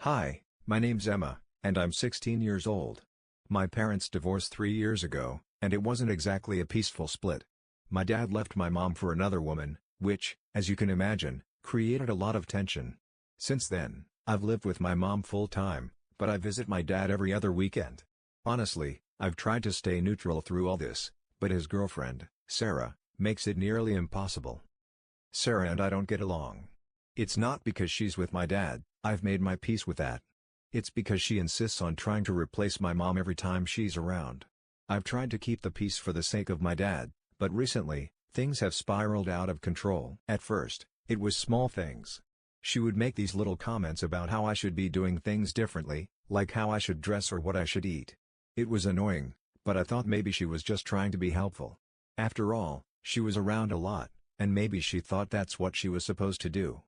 Hi, my name's Emma, and I'm 16 years old. My parents divorced 3 years ago, and it wasn't exactly a peaceful split. My dad left my mom for another woman, which, as you can imagine, created a lot of tension. Since then, I've lived with my mom full-time, but I visit my dad every other weekend. Honestly, I've tried to stay neutral through all this, but his girlfriend, Sarah, makes it nearly impossible. Sarah and I don't get along. It's not because she's with my dad, I've made my peace with that. It's because she insists on trying to replace my mom every time she's around. I've tried to keep the peace for the sake of my dad, but recently, things have spiraled out of control. At first, it was small things. She would make these little comments about how I should be doing things differently, like how I should dress or what I should eat. It was annoying, but I thought maybe she was just trying to be helpful. After all, she was around a lot, and maybe she thought that's what she was supposed to do.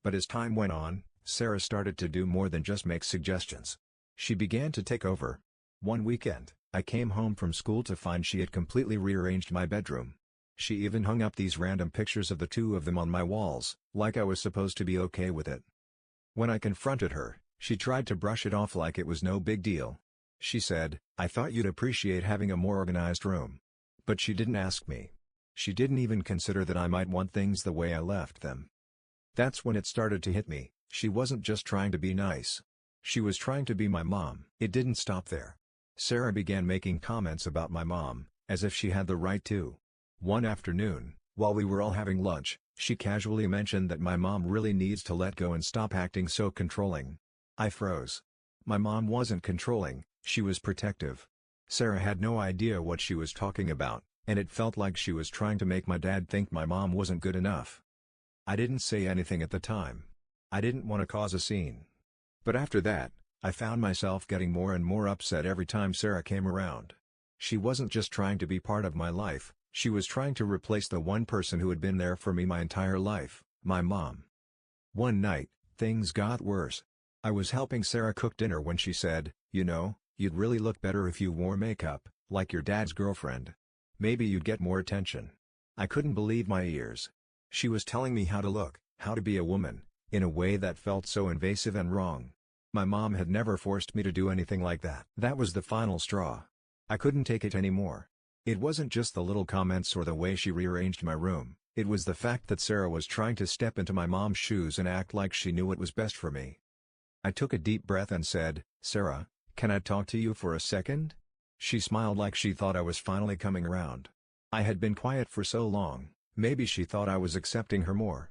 But as time went on, Sarah started to do more than just make suggestions. She began to take over. One weekend, I came home from school to find she had completely rearranged my bedroom. She even hung up these random pictures of the two of them on my walls, like I was supposed to be okay with it. When I confronted her, she tried to brush it off like it was no big deal. She said, "I thought you'd appreciate having a more organized room." But she didn't ask me. She didn't even consider that I might want things the way I left them. That's when it started to hit me. She wasn't just trying to be nice. She was trying to be my mom. It didn't stop there. Sarah began making comments about my mom, as if she had the right to. One afternoon, while we were all having lunch, she casually mentioned that my mom really needs to let go and stop acting so controlling. I froze. My mom wasn't controlling, she was protective. Sarah had no idea what she was talking about, and it felt like she was trying to make my dad think my mom wasn't good enough. I didn't say anything at the time. I didn't want to cause a scene. But after that, I found myself getting more and more upset every time Sarah came around. She wasn't just trying to be part of my life, she was trying to replace the one person who had been there for me my entire life, my mom. One night, things got worse. I was helping Sarah cook dinner when she said, "You'd really look better if you wore makeup, like your dad's girlfriend. Maybe you'd get more attention." I couldn't believe my ears. She was telling me how to look, how to be a woman, in a way that felt so invasive and wrong. My mom had never forced me to do anything like that. That was the final straw. I couldn't take it anymore. It wasn't just the little comments or the way she rearranged my room, it was the fact that Sarah was trying to step into my mom's shoes and act like she knew what was best for me. I took a deep breath and said, "Sarah, can I talk to you for a second?" She smiled like she thought I was finally coming around. I had been quiet for so long, maybe she thought I was accepting her more.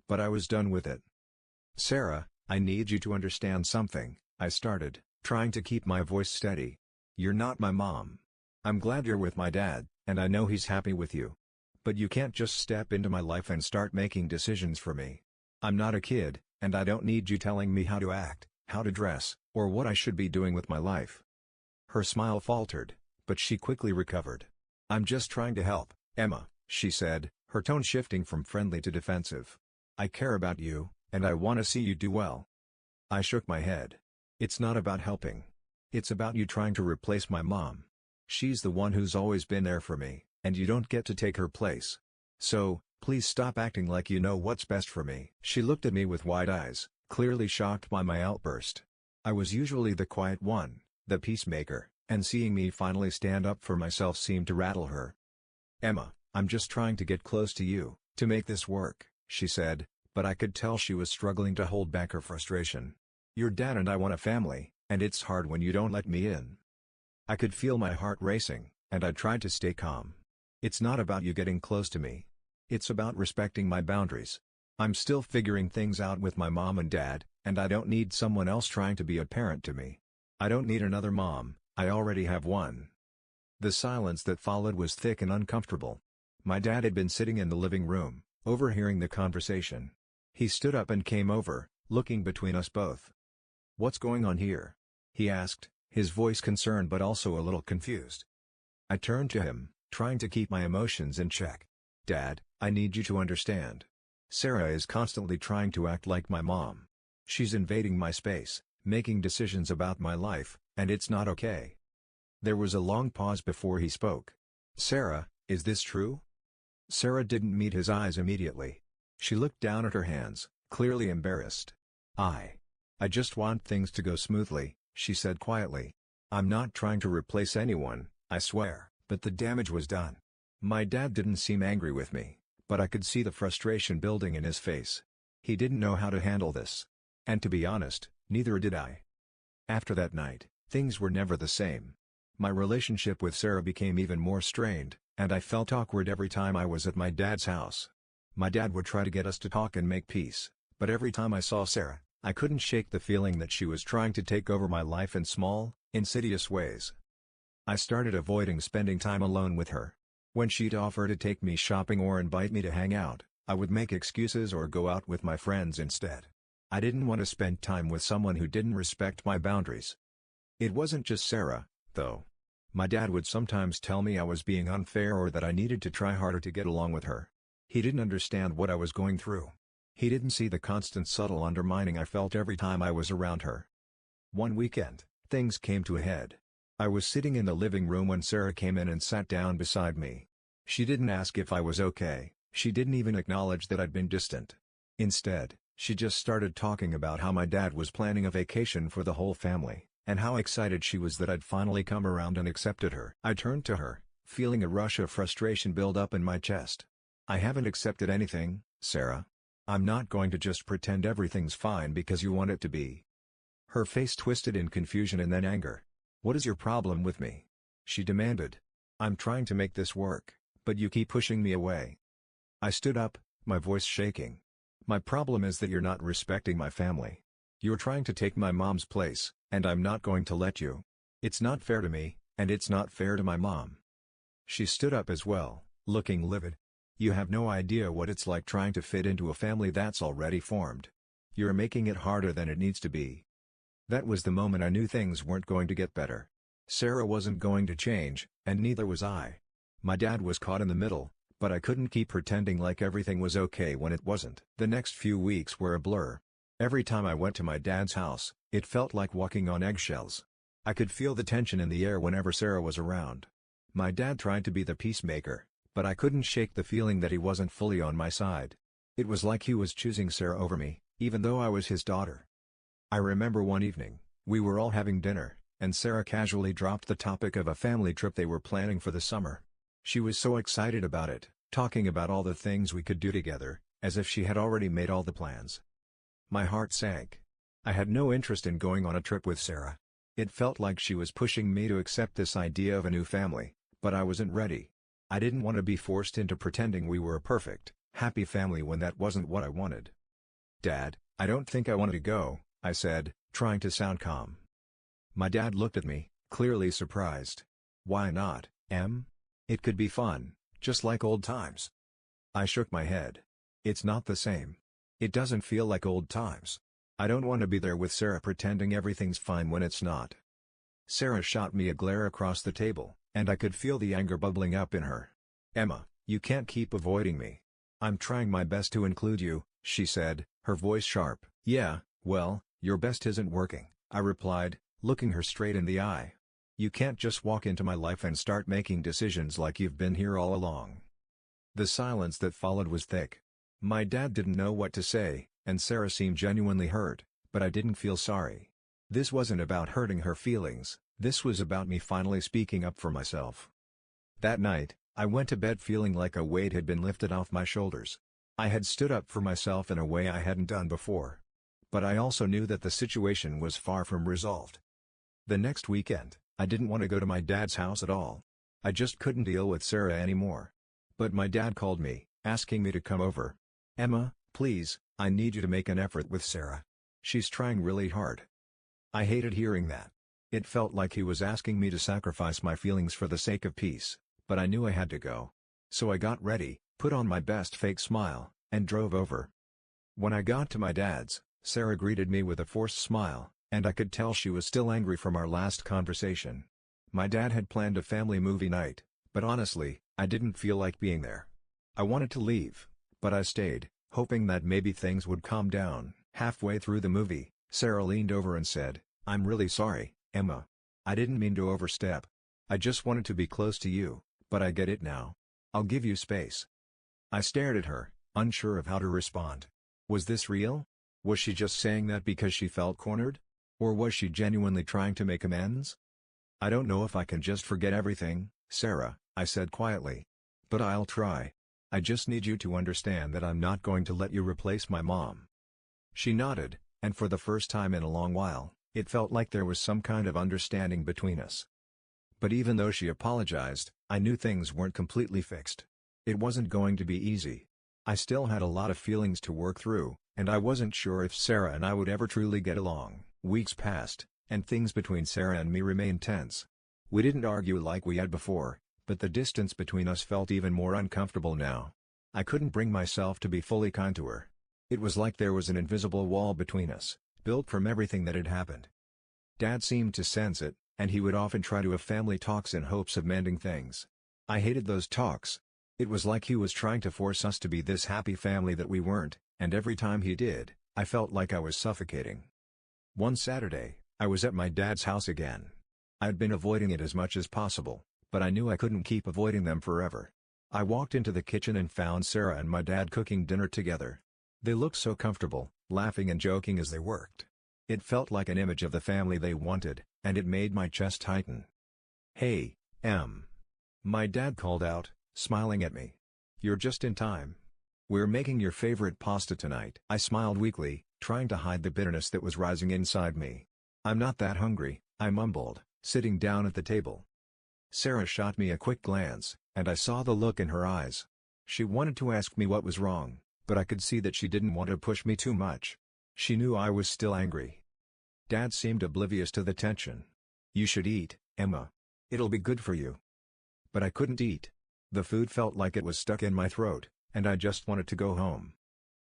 But I was done with it. "Sarah, I need you to understand something," I started, trying to keep my voice steady. "You're not my mom. I'm glad you're with my dad, and I know he's happy with you. But you can't just step into my life and start making decisions for me. I'm not a kid, and I don't need you telling me how to act, how to dress, or what I should be doing with my life." Her smile faltered, but she quickly recovered. "I'm just trying to help, Emma," she said, her tone shifting from friendly to defensive. "I care about you, and I want to see you do well." I shook my head. "It's not about helping. It's about you trying to replace my mom. She's the one who's always been there for me, and you don't get to take her place. So, please stop acting like you know what's best for me." She looked at me with wide eyes, clearly shocked by my outburst. I was usually the quiet one, the peacemaker, and seeing me finally stand up for myself seemed to rattle her. "Emma, I'm just trying to get close to you, to make this work," she said, but I could tell she was struggling to hold back her frustration. "Your dad and I want a family, and it's hard when you don't let me in." I could feel my heart racing, and I tried to stay calm. "It's not about you getting close to me. It's about respecting my boundaries. I'm still figuring things out with my mom and dad, and I don't need someone else trying to be a parent to me. I don't need another mom, I already have one." The silence that followed was thick and uncomfortable. My dad had been sitting in the living room, overhearing the conversation. He stood up and came over, looking between us both. "What's going on here?" he asked, his voice concerned but also a little confused. I turned to him, trying to keep my emotions in check. "Dad, I need you to understand. Sarah is constantly trying to act like my mom. She's invading my space, making decisions about my life, and it's not okay." There was a long pause before he spoke. "Sarah, is this true?" Sarah didn't meet his eyes immediately. She looked down at her hands, clearly embarrassed. "I just want things to go smoothly," she said quietly. "I'm not trying to replace anyone, I swear, but the damage was done." My dad didn't seem angry with me, but I could see the frustration building in his face. He didn't know how to handle this. And to be honest, neither did I. After that night, things were never the same. My relationship with Sarah became even more strained, and I felt awkward every time I was at my dad's house. My dad would try to get us to talk and make peace, but every time I saw Sarah, I couldn't shake the feeling that she was trying to take over my life in small, insidious ways. I started avoiding spending time alone with her. When she'd offer to take me shopping or invite me to hang out, I would make excuses or go out with my friends instead. I didn't want to spend time with someone who didn't respect my boundaries. It wasn't just Sarah, though. My dad would sometimes tell me I was being unfair or that I needed to try harder to get along with her. He didn't understand what I was going through. He didn't see the constant subtle undermining I felt every time I was around her. One weekend, things came to a head. I was sitting in the living room when Sarah came in and sat down beside me. She didn't ask if I was okay, she didn't even acknowledge that I'd been distant. Instead, she just started talking about how my dad was planning a vacation for the whole family, and how excited she was that I'd finally come around and accepted her. I turned to her, feeling a rush of frustration build up in my chest. "I haven't accepted anything, Sarah. I'm not going to just pretend everything's fine because you want it to be." Her face twisted in confusion and then anger. "What is your problem with me?" she demanded. "I'm trying to make this work, but you keep pushing me away." I stood up, my voice shaking. "My problem is that you're not respecting my family. You're trying to take my mom's place, and I'm not going to let you. It's not fair to me, and it's not fair to my mom." She stood up as well, looking livid. "You have no idea what it's like trying to fit into a family that's already formed. You're making it harder than it needs to be." That was the moment I knew things weren't going to get better. Sarah wasn't going to change, and neither was I. My dad was caught in the middle, but I couldn't keep pretending like everything was okay when it wasn't. The next few weeks were a blur. Every time I went to my dad's house, it felt like walking on eggshells. I could feel the tension in the air whenever Sarah was around. My dad tried to be the peacemaker, but I couldn't shake the feeling that he wasn't fully on my side. It was like he was choosing Sarah over me, even though I was his daughter. I remember one evening, we were all having dinner, and Sarah casually dropped the topic of a family trip they were planning for the summer. She was so excited about it, talking about all the things we could do together, as if she had already made all the plans. My heart sank. I had no interest in going on a trip with Sarah. It felt like she was pushing me to accept this idea of a new family, but I wasn't ready. I didn't want to be forced into pretending we were a perfect, happy family when that wasn't what I wanted. "Dad, I don't think I want to go," I said, trying to sound calm. My dad looked at me, clearly surprised. "Why not, Em? It could be fun, just like old times." I shook my head. "It's not the same. It doesn't feel like old times. I don't want to be there with Sarah pretending everything's fine when it's not." Sarah shot me a glare across the table, and I could feel the anger bubbling up in her. "Emma, you can't keep avoiding me. I'm trying my best to include you," she said, her voice sharp. "Yeah, well, your best isn't working," I replied, looking her straight in the eye. "You can't just walk into my life and start making decisions like you've been here all along." The silence that followed was thick. My dad didn't know what to say, and Sarah seemed genuinely hurt, but I didn't feel sorry. This wasn't about hurting her feelings, this was about me finally speaking up for myself. That night, I went to bed feeling like a weight had been lifted off my shoulders. I had stood up for myself in a way I hadn't done before. But I also knew that the situation was far from resolved. The next weekend, I didn't want to go to my dad's house at all. I just couldn't deal with Sarah anymore. But my dad called me, asking me to come over. "Emma, please, I need you to make an effort with Sarah. She's trying really hard." I hated hearing that. It felt like he was asking me to sacrifice my feelings for the sake of peace, but I knew I had to go. So I got ready, put on my best fake smile, and drove over. When I got to my dad's, Sarah greeted me with a forced smile, and I could tell she was still angry from our last conversation. My dad had planned a family movie night, but honestly, I didn't feel like being there. I wanted to leave, but I stayed, hoping that maybe things would calm down. Halfway through the movie, Sarah leaned over and said, "I'm really sorry, Emma. I didn't mean to overstep. I just wanted to be close to you, but I get it now. I'll give you space." I stared at her, unsure of how to respond. Was this real? Was she just saying that because she felt cornered? Or was she genuinely trying to make amends? "I don't know if I can just forget everything, Sarah," I said quietly. "But I'll try. I just need you to understand that I'm not going to let you replace my mom." She nodded, and for the first time in a long while, it felt like there was some kind of understanding between us. But even though she apologized, I knew things weren't completely fixed. It wasn't going to be easy. I still had a lot of feelings to work through, and I wasn't sure if Sarah and I would ever truly get along. Weeks passed, and things between Sarah and me remained tense. We didn't argue like we had before, but the distance between us felt even more uncomfortable now. I couldn't bring myself to be fully kind to her. It was like there was an invisible wall between us, built from everything that had happened. Dad seemed to sense it, and he would often try to have family talks in hopes of mending things. I hated those talks. It was like he was trying to force us to be this happy family that we weren't, and every time he did, I felt like I was suffocating. One Saturday, I was at my dad's house again. I'd been avoiding it as much as possible, but I knew I couldn't keep avoiding them forever. I walked into the kitchen and found Sarah and my dad cooking dinner together. They looked so comfortable, laughing and joking as they worked. It felt like an image of the family they wanted, and it made my chest tighten. "Hey, Em," my dad called out, smiling at me. "You're just in time. We're making your favorite pasta tonight." I smiled weakly, trying to hide the bitterness that was rising inside me. "I'm not that hungry," I mumbled, sitting down at the table. Sarah shot me a quick glance, and I saw the look in her eyes. She wanted to ask me what was wrong, but I could see that she didn't want to push me too much. She knew I was still angry. Dad seemed oblivious to the tension. "You should eat, Emma. It'll be good for you." But I couldn't eat. The food felt like it was stuck in my throat, and I just wanted to go home.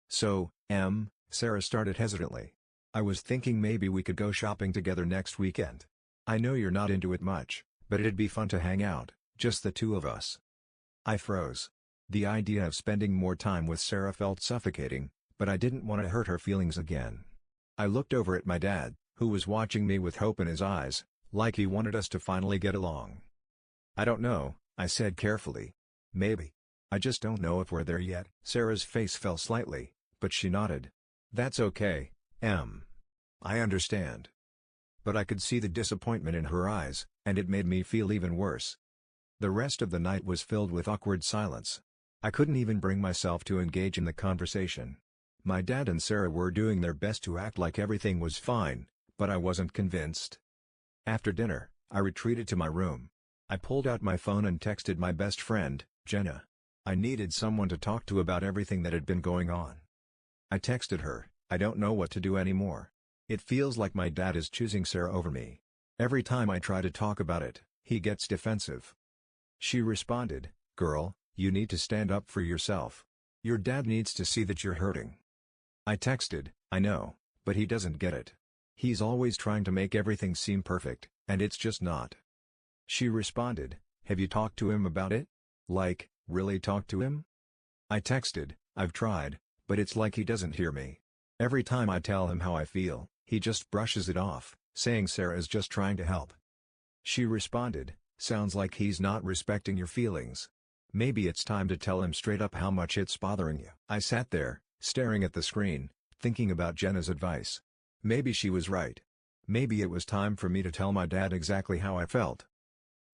"So, Em," Sarah started hesitantly. "I was thinking maybe we could go shopping together next weekend. I know you're not into it much, but it'd be fun to hang out, just the two of us." I froze. The idea of spending more time with Sarah felt suffocating, but I didn't want to hurt her feelings again. I looked over at my dad, who was watching me with hope in his eyes, like he wanted us to finally get along. "I don't know," I said carefully. "Maybe. I just don't know if we're there yet." Sarah's face fell slightly, but she nodded. "That's okay, Em. I understand." But I could see the disappointment in her eyes, and it made me feel even worse. The rest of the night was filled with awkward silence. I couldn't even bring myself to engage in the conversation. My dad and Sarah were doing their best to act like everything was fine, but I wasn't convinced. After dinner, I retreated to my room. I pulled out my phone and texted my best friend, Jenna. I needed someone to talk to about everything that had been going on. I texted her, "I don't know what to do anymore. It feels like my dad is choosing Sarah over me. Every time I try to talk about it, he gets defensive." She responded, "Girl, you need to stand up for yourself. Your dad needs to see that you're hurting." I texted, "I know, but he doesn't get it. He's always trying to make everything seem perfect, and it's just not." She responded, "Have you talked to him about it? Like, really talked to him?" I texted, "I've tried, but it's like he doesn't hear me. Every time I tell him how I feel, he just brushes it off, saying Sarah is just trying to help." She responded, "Sounds like he's not respecting your feelings. Maybe it's time to tell him straight up how much it's bothering you." I sat there, staring at the screen, thinking about Jenna's advice. Maybe she was right. Maybe it was time for me to tell my dad exactly how I felt.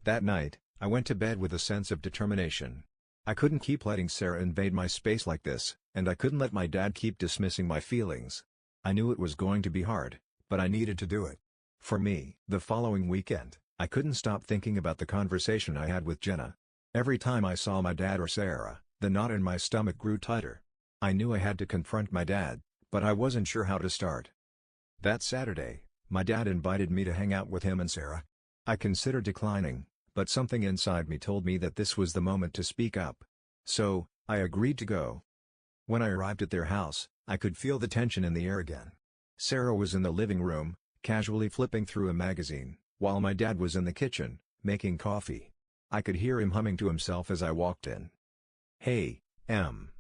That night, I went to bed with a sense of determination. I couldn't keep letting Sarah invade my space like this, and I couldn't let my dad keep dismissing my feelings. I knew it was going to be hard, but I needed to do it. For me, the following weekend, I couldn't stop thinking about the conversation I had with Jenna. Every time I saw my dad or Sarah, the knot in my stomach grew tighter. I knew I had to confront my dad, but I wasn't sure how to start. That Saturday, my dad invited me to hang out with him and Sarah. I considered declining, but something inside me told me that this was the moment to speak up. So, I agreed to go. When I arrived at their house, I could feel the tension in the air again. Sarah was in the living room, casually flipping through a magazine, while my dad was in the kitchen, making coffee. I could hear him humming to himself as I walked in. "Hey, Em,"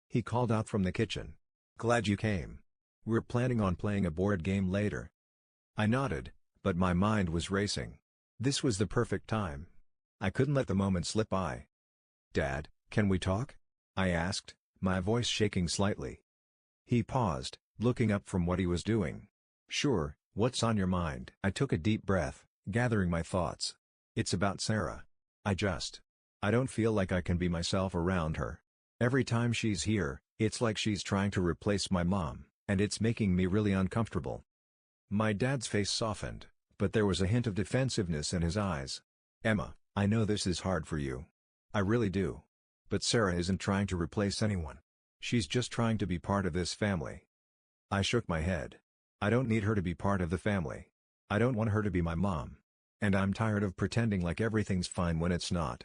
he called out from the kitchen. "Glad you came. We're planning on playing a board game later." I nodded, but my mind was racing. This was the perfect time. I couldn't let the moment slip by. "Dad, can we talk?" I asked, my voice shaking slightly. He paused, looking up from what he was doing. "Sure, what's on your mind?" I took a deep breath, gathering my thoughts. "It's about Sarah. I don't feel like I can be myself around her. Every time she's here, it's like she's trying to replace my mom, and it's making me really uncomfortable." My dad's face softened, but there was a hint of defensiveness in his eyes. "Emma, I know this is hard for you. I really do. But Sarah isn't trying to replace anyone. She's just trying to be part of this family." I shook my head. "I don't need her to be part of the family. I don't want her to be my mom. And I'm tired of pretending like everything's fine when it's not."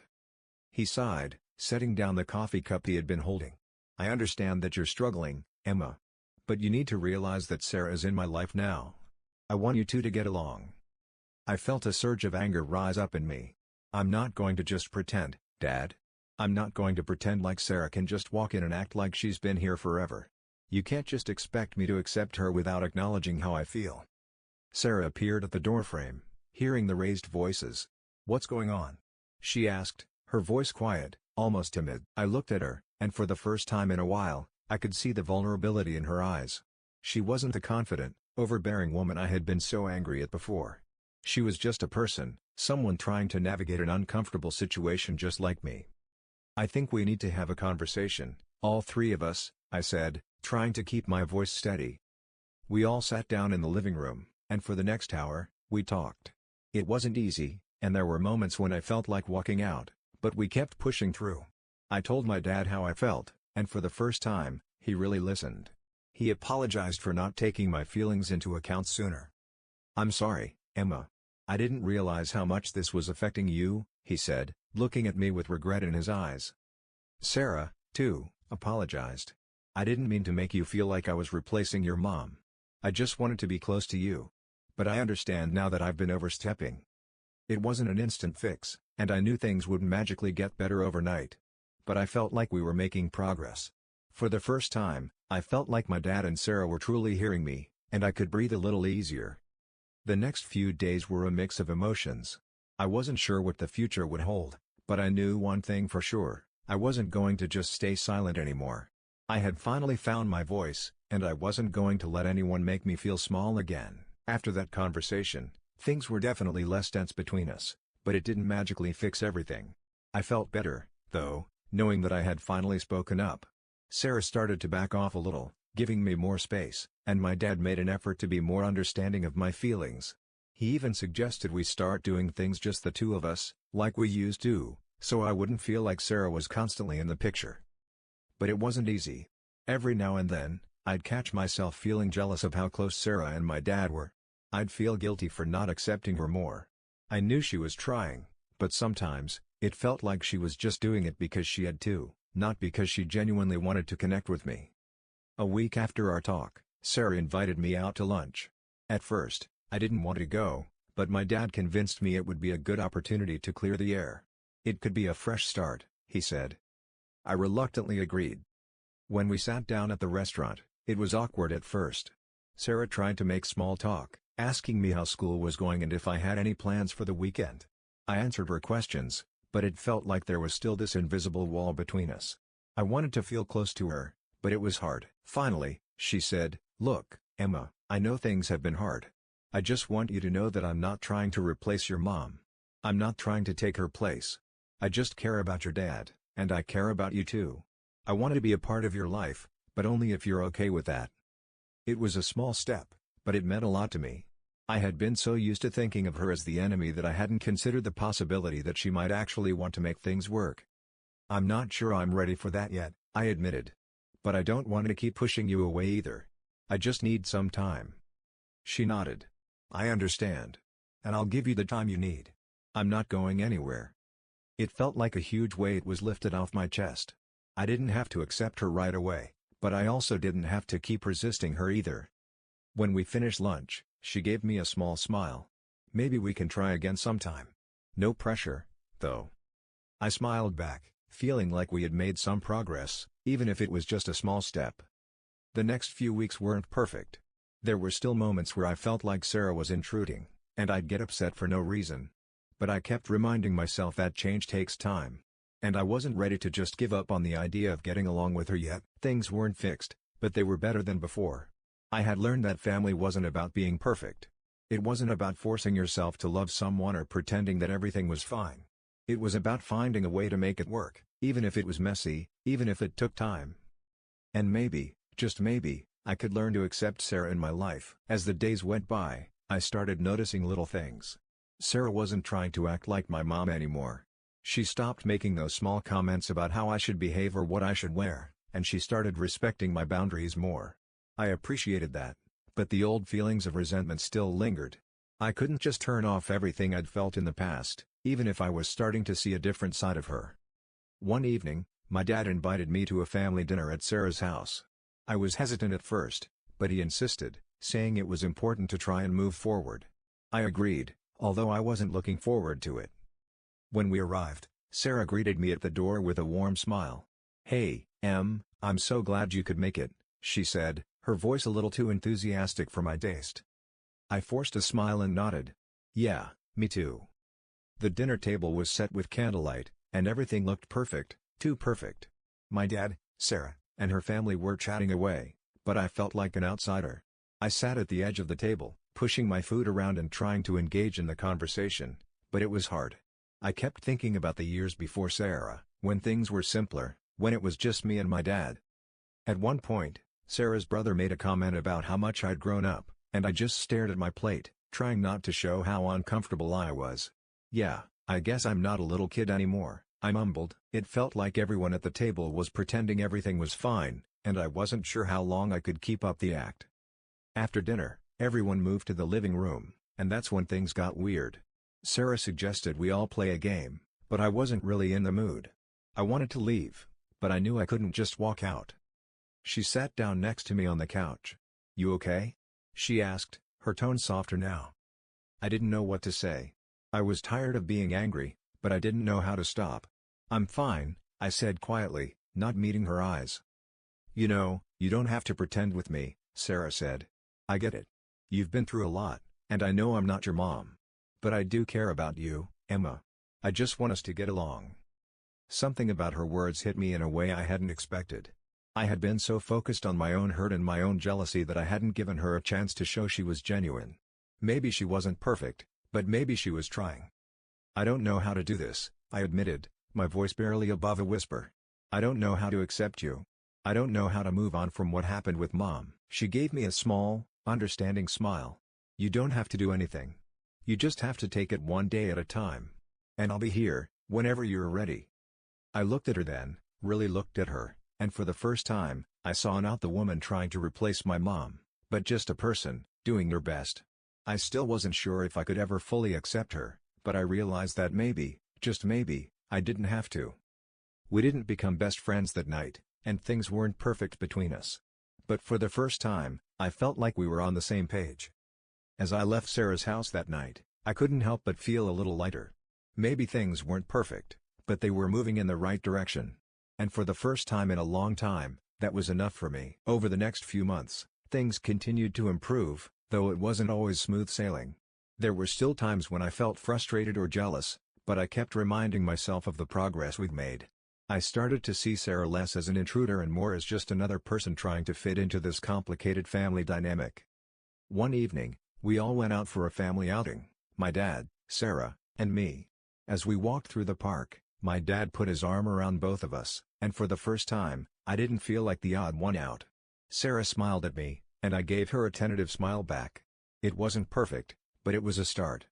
He sighed, setting down the coffee cup he had been holding. "I understand that you're struggling, Emma. But you need to realize that Sarah is in my life now. I want you two to get along." I felt a surge of anger rise up in me. "I'm not going to just pretend, Dad. I'm not going to pretend like Sarah can just walk in and act like she's been here forever. You can't just expect me to accept her without acknowledging how I feel." Sarah appeared at the doorframe, hearing the raised voices. "What's going on?" she asked, her voice quiet, almost timid. I looked at her, and for the first time in a while, I could see the vulnerability in her eyes. She wasn't the confident, overbearing woman I had been so angry at before. She was just a person, someone trying to navigate an uncomfortable situation just like me. "I think we need to have a conversation, all three of us," I said, trying to keep my voice steady. We all sat down in the living room, and for the next hour, we talked. It wasn't easy, and there were moments when I felt like walking out, but we kept pushing through. I told my dad how I felt, and for the first time, he really listened. He apologized for not taking my feelings into account sooner. "I'm sorry, Emma. I didn't realize how much this was affecting you," he said, looking at me with regret in his eyes. Sarah, too, apologized. "I didn't mean to make you feel like I was replacing your mom. I just wanted to be close to you. But I understand now that I've been overstepping." It wasn't an instant fix, and I knew things wouldn't magically get better overnight. But I felt like we were making progress. For the first time, I felt like my dad and Sarah were truly hearing me, and I could breathe a little easier. The next few days were a mix of emotions. I wasn't sure what the future would hold, but I knew one thing for sure: I wasn't going to just stay silent anymore. I had finally found my voice, and I wasn't going to let anyone make me feel small again. After that conversation, things were definitely less tense between us, but it didn't magically fix everything. I felt better, though, knowing that I had finally spoken up. Sarah started to back off a little, giving me more space, and my dad made an effort to be more understanding of my feelings. He even suggested we start doing things just the two of us, like we used to, so I wouldn't feel like Sarah was constantly in the picture. But it wasn't easy. Every now and then, I'd catch myself feeling jealous of how close Sarah and my dad were. I'd feel guilty for not accepting her more. I knew she was trying, but sometimes, it felt like she was just doing it because she had to, not because she genuinely wanted to connect with me. A week after our talk, Sarah invited me out to lunch. At first, I didn't want to go, but my dad convinced me it would be a good opportunity to clear the air. It could be a fresh start, he said. I reluctantly agreed. When we sat down at the restaurant, it was awkward at first. Sarah tried to make small talk, asking me how school was going and if I had any plans for the weekend. I answered her questions, but it felt like there was still this invisible wall between us. I wanted to feel close to her, but it was hard. Finally, she said, "Look, Emma, I know things have been hard. I just want you to know that I'm not trying to replace your mom. I'm not trying to take her place. I just care about your dad, and I care about you too. I want to be a part of your life, but only if you're okay with that." It was a small step, but it meant a lot to me. I had been so used to thinking of her as the enemy that I hadn't considered the possibility that she might actually want to make things work. "I'm not sure I'm ready for that yet," I admitted. "But I don't want to keep pushing you away either. I just need some time." She nodded. "I understand. And I'll give you the time you need. I'm not going anywhere." It felt like a huge weight was lifted off my chest. I didn't have to accept her right away, but I also didn't have to keep resisting her either. When we finished lunch, she gave me a small smile. "Maybe we can try again sometime. No pressure, though." I smiled back, feeling like we had made some progress, even if it was just a small step. The next few weeks weren't perfect. There were still moments where I felt like Sarah was intruding, and I'd get upset for no reason. But I kept reminding myself that change takes time. And I wasn't ready to just give up on the idea of getting along with her yet. Things weren't fixed, but they were better than before. I had learned that family wasn't about being perfect. It wasn't about forcing yourself to love someone or pretending that everything was fine. It was about finding a way to make it work, even if it was messy, even if it took time. And maybe, just maybe, I could learn to accept Sarah in my life. As the days went by, I started noticing little things. Sarah wasn't trying to act like my mom anymore. She stopped making those small comments about how I should behave or what I should wear, and she started respecting my boundaries more. I appreciated that, but the old feelings of resentment still lingered. I couldn't just turn off everything I'd felt in the past, even if I was starting to see a different side of her. One evening, my dad invited me to a family dinner at Sarah's house. I was hesitant at first, but he insisted, saying it was important to try and move forward. I agreed, although I wasn't looking forward to it. When we arrived, Sarah greeted me at the door with a warm smile. "Hey, I'm so glad you could make it," she said, her voice a little too enthusiastic for my taste. I forced a smile and nodded. "Yeah, me too." The dinner table was set with candlelight, and everything looked perfect, too perfect. My dad, Sarah, and her family were chatting away, but I felt like an outsider. I sat at the edge of the table, pushing my food around and trying to engage in the conversation, but it was hard. I kept thinking about the years before Sarah, when things were simpler, when it was just me and my dad. At one point, Sarah's brother made a comment about how much I'd grown up, and I just stared at my plate, trying not to show how uncomfortable I was. "Yeah, I guess I'm not a little kid anymore," I mumbled. It felt like everyone at the table was pretending everything was fine, and I wasn't sure how long I could keep up the act. After dinner, everyone moved to the living room, and that's when things got weird. Sarah suggested we all play a game, but I wasn't really in the mood. I wanted to leave, but I knew I couldn't just walk out. She sat down next to me on the couch. "You okay?" she asked, her tone softer now. I didn't know what to say. I was tired of being angry, but I didn't know how to stop. "I'm fine," I said quietly, not meeting her eyes. "You know, you don't have to pretend with me," Sarah said. "I get it. You've been through a lot, and I know I'm not your mom. But I do care about you, Emma. I just want us to get along." Something about her words hit me in a way I hadn't expected. I had been so focused on my own hurt and my own jealousy that I hadn't given her a chance to show she was genuine. Maybe she wasn't perfect, but maybe she was trying. "I don't know how to do this," I admitted, my voice barely above a whisper. "I don't know how to accept you. I don't know how to move on from what happened with Mom." She gave me a small, understanding smile. "You don't have to do anything. You just have to take it one day at a time. And I'll be here, whenever you're ready." I looked at her then, really looked at her, and for the first time, I saw not the woman trying to replace my mom, but just a person, doing her best. I still wasn't sure if I could ever fully accept her, but I realized that maybe, just maybe, I didn't have to. We didn't become best friends that night, and things weren't perfect between us. But for the first time, I felt like we were on the same page. As I left Sarah's house that night, I couldn't help but feel a little lighter. Maybe things weren't perfect, but they were moving in the right direction. And for the first time in a long time, that was enough for me. Over the next few months, things continued to improve, though it wasn't always smooth sailing. There were still times when I felt frustrated or jealous, but I kept reminding myself of the progress we'd made. I started to see Sarah less as an intruder and more as just another person trying to fit into this complicated family dynamic. One evening, we all went out for a family outing, my dad, Sarah, and me. As we walked through the park, my dad put his arm around both of us, and for the first time, I didn't feel like the odd one out. Sarah smiled at me, and I gave her a tentative smile back. It wasn't perfect, but it was a start.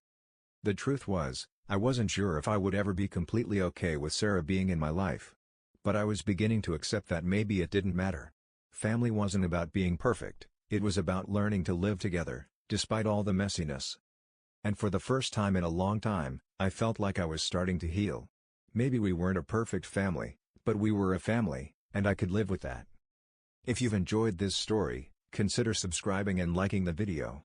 The truth was, I wasn't sure if I would ever be completely okay with Sarah being in my life. But I was beginning to accept that maybe it didn't matter. Family wasn't about being perfect, it was about learning to live together, despite all the messiness. And for the first time in a long time, I felt like I was starting to heal. Maybe we weren't a perfect family, but we were a family, and I could live with that. If you've enjoyed this story, consider subscribing and liking the video.